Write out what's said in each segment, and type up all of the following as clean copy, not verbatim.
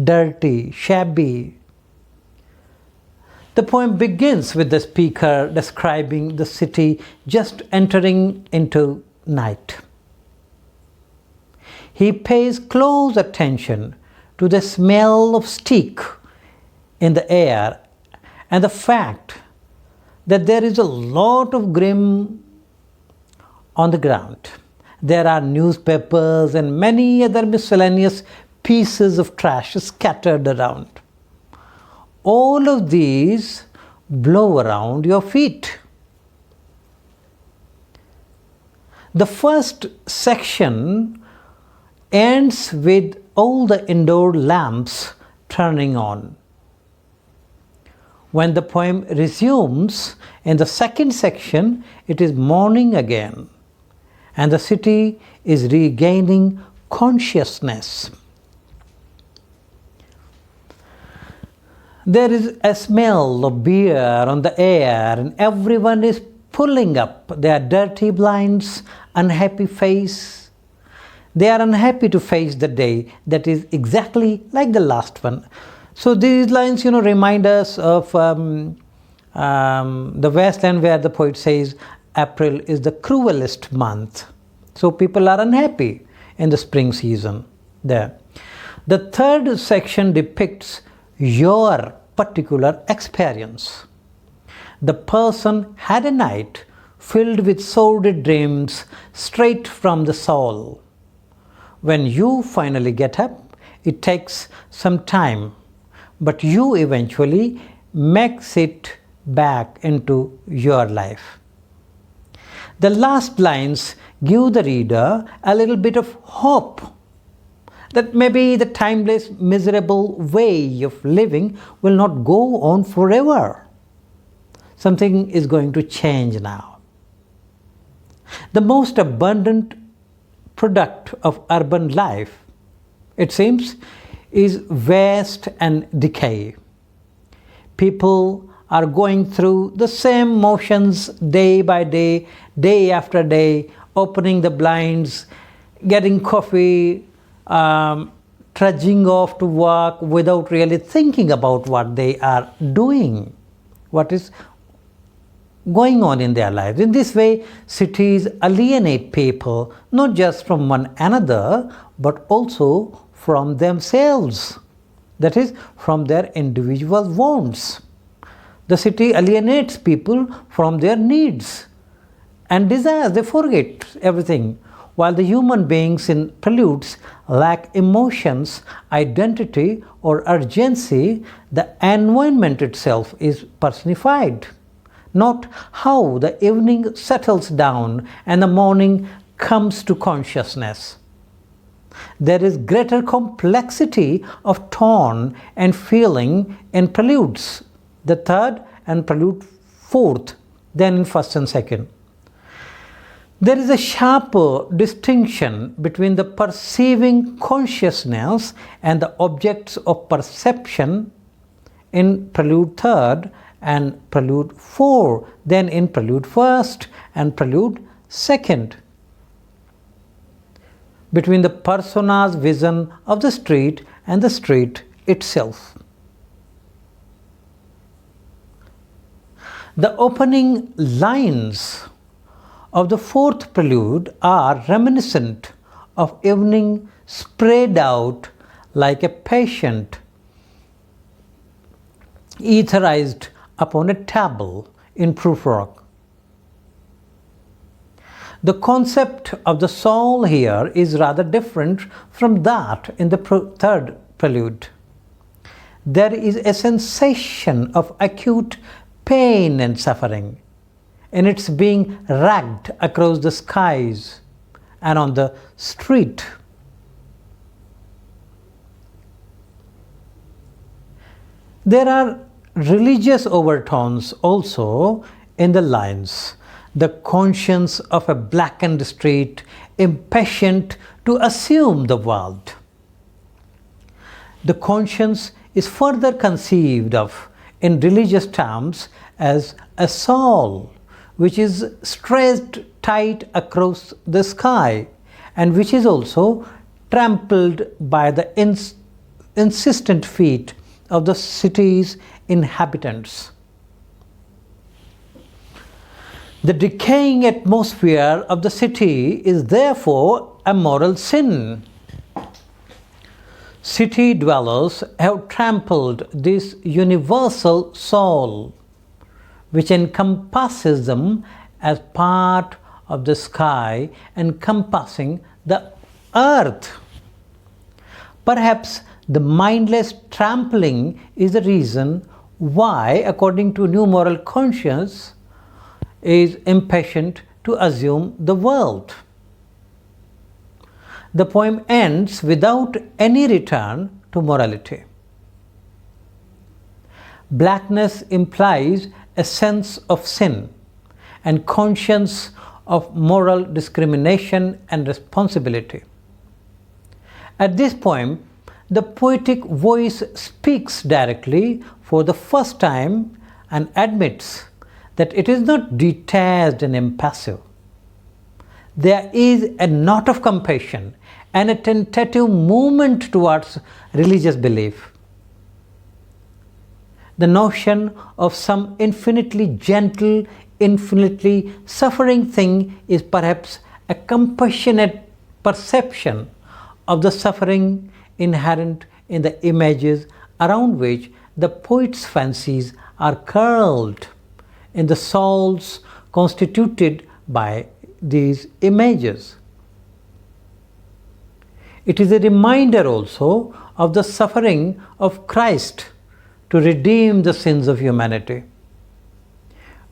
dirty, shabby. The poem begins with the speaker describing the city just entering into night. He pays close attention to the smell of steak in the air and the fact that there is a lot of grim on the ground. There are newspapers and many other miscellaneous pieces of trash scattered around. All of these blow around your feet. The first section ends with all the indoor lamps turning on. When the poem resumes in the second section, it is morning again, and the city is regaining consciousness. There is a smell of beer on the air, and everyone is pulling up their dirty blinds, unhappy face. They are unhappy to face the day that is exactly like the last one. So these lines, remind us of the wasteland where the poet says April is the cruelest month. So people are unhappy in the spring season there. The third section depicts your particular experience. The person had a night filled with sordid dreams straight from the soul. When you finally get up, it takes some time, but you eventually makes it back into your life. The last lines give the reader a little bit of hope that maybe the timeless, miserable way of living will not go on forever. Something is going to change now. The most abundant product of urban life, it seems, is waste and decay. People are going through the same motions day by day, day after day, opening the blinds, getting coffee, trudging off to work without really thinking about what they are doing, what is going on in their lives. In this way, cities alienate people not just from one another, but also from themselves, that is, from their individual wants. The city alienates people from their needs and desires. They forget everything. While the human beings in Preludes lack emotions, identity, or urgency, the environment itself is personified. Note how the evening settles down and the morning comes to consciousness. There is greater complexity of tone and feeling in Preludes, the third and Prelude fourth, than in first and second. There is a sharper distinction between the perceiving consciousness and the objects of perception in Prelude third and Prelude 4 than in Prelude first and Prelude second. Between the persona's vision of the street and the street itself. The opening lines of the fourth prelude are reminiscent of evening spread out like a patient etherized upon a table in proof-work. The concept of the soul here is rather different from that in the third prelude. There is a sensation of acute pain and suffering, and it's being ragged across the skies and on the street. There are religious overtones also in the lines. The conscience of a blackened street, impatient to assume the world. The conscience is further conceived of in religious terms as a soul which is stretched tight across the sky and which is also trampled by the insistent feet of the city's inhabitants. The decaying atmosphere of the city is therefore a moral sin. City dwellers have trampled this universal soul, which encompasses them as part of the sky encompassing the earth. Perhaps the mindless trampling is the reason why, according to new moral conscience, is impatient to assume the world. The poem ends without any return to morality. Blackness implies a sense of sin and conscience of moral discrimination and responsibility. At this poem, the poetic voice speaks directly for the first time and admits that it is not detached and impassive. There is a knot of compassion and a tentative movement towards religious belief. The notion of some infinitely gentle, infinitely suffering thing is perhaps a compassionate perception of the suffering inherent in the images around which the poet's fancies are curled, in the souls constituted by these images. It is a reminder also of the suffering of Christ to redeem the sins of humanity.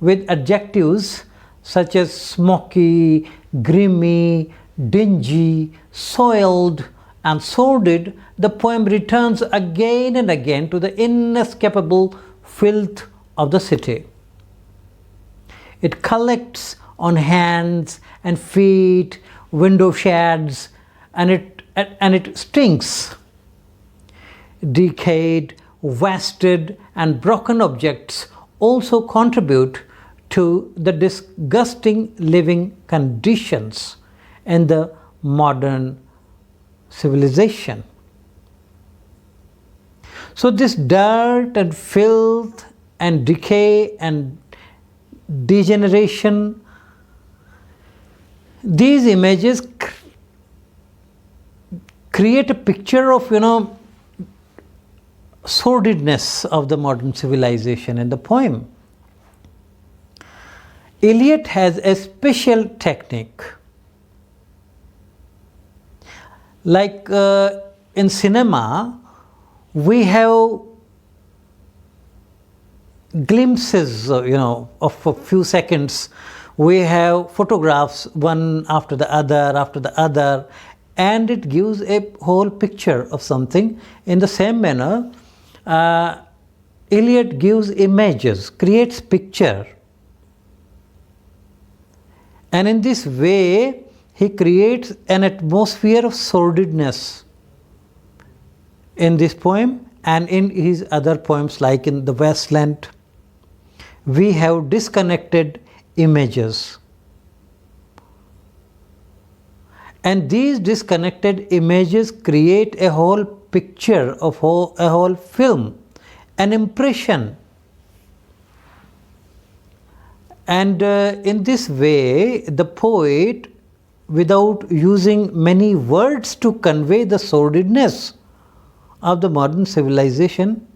With adjectives such as smoky, grimy, dingy, soiled, and sordid, the poem returns again and again to the inescapable filth of the city. It collects on hands and feet, window shades, and it stinks. Decayed, wasted, and broken objects also contribute to the disgusting living conditions in the modern civilization. So this dirt and filth and decay and degeneration, these images create a picture of, sordidness of the modern civilization in the poem. Eliot has a special technique. Like in cinema, we have glimpses, of a few seconds. We have photographs, one after the other, and it gives a whole picture of something. In the same manner, Eliot gives images, creates picture. And in this way, he creates an atmosphere of sordidness in this poem and in his other poems, like in The Wasteland. We have disconnected images. And these disconnected images create a whole picture of a whole film, an impression. And in this way, the poet, without using many words to convey the sordidness of the modern civilization,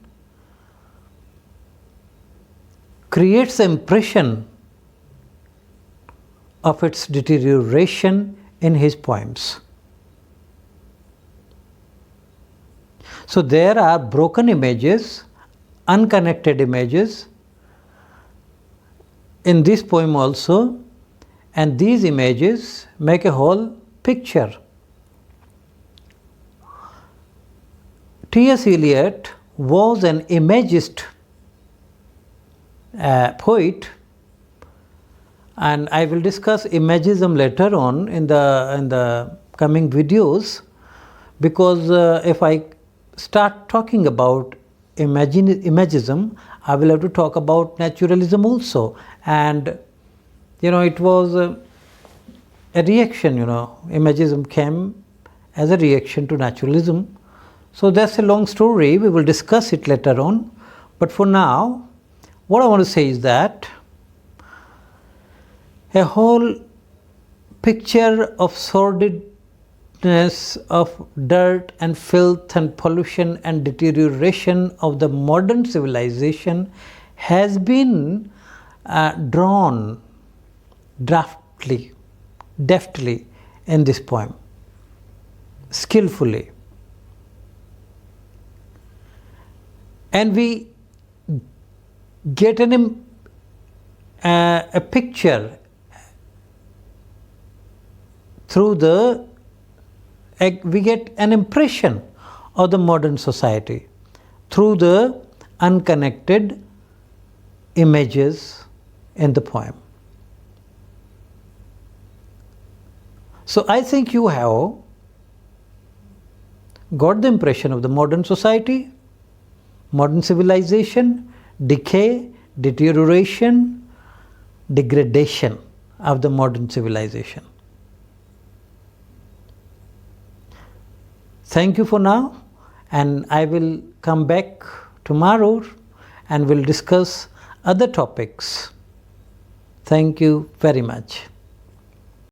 creates the impression of its deterioration in his poems. So there are broken images, unconnected images in this poem also, and these images make a whole picture. T.S. Eliot was an imagist poet, and I will discuss imagism later on in the coming videos, because if I start talking about imagism, I will have to talk about naturalism also. And it was a reaction, imagism came as a reaction to naturalism. So that's a long story, we will discuss it later on. But for now, what I want to say is that a whole picture of sordidness, of dirt and filth and pollution and deterioration of the modern civilization has been drawn deftly in this poem, skillfully. And we get a picture through we get an impression of the modern society through the unconnected images in the poem. So I think you have got the impression of the modern society, modern civilization, decay, deterioration, degradation of the modern civilization. Thank you for now, and I will come back tomorrow and we'll discuss other topics. Thank you very much.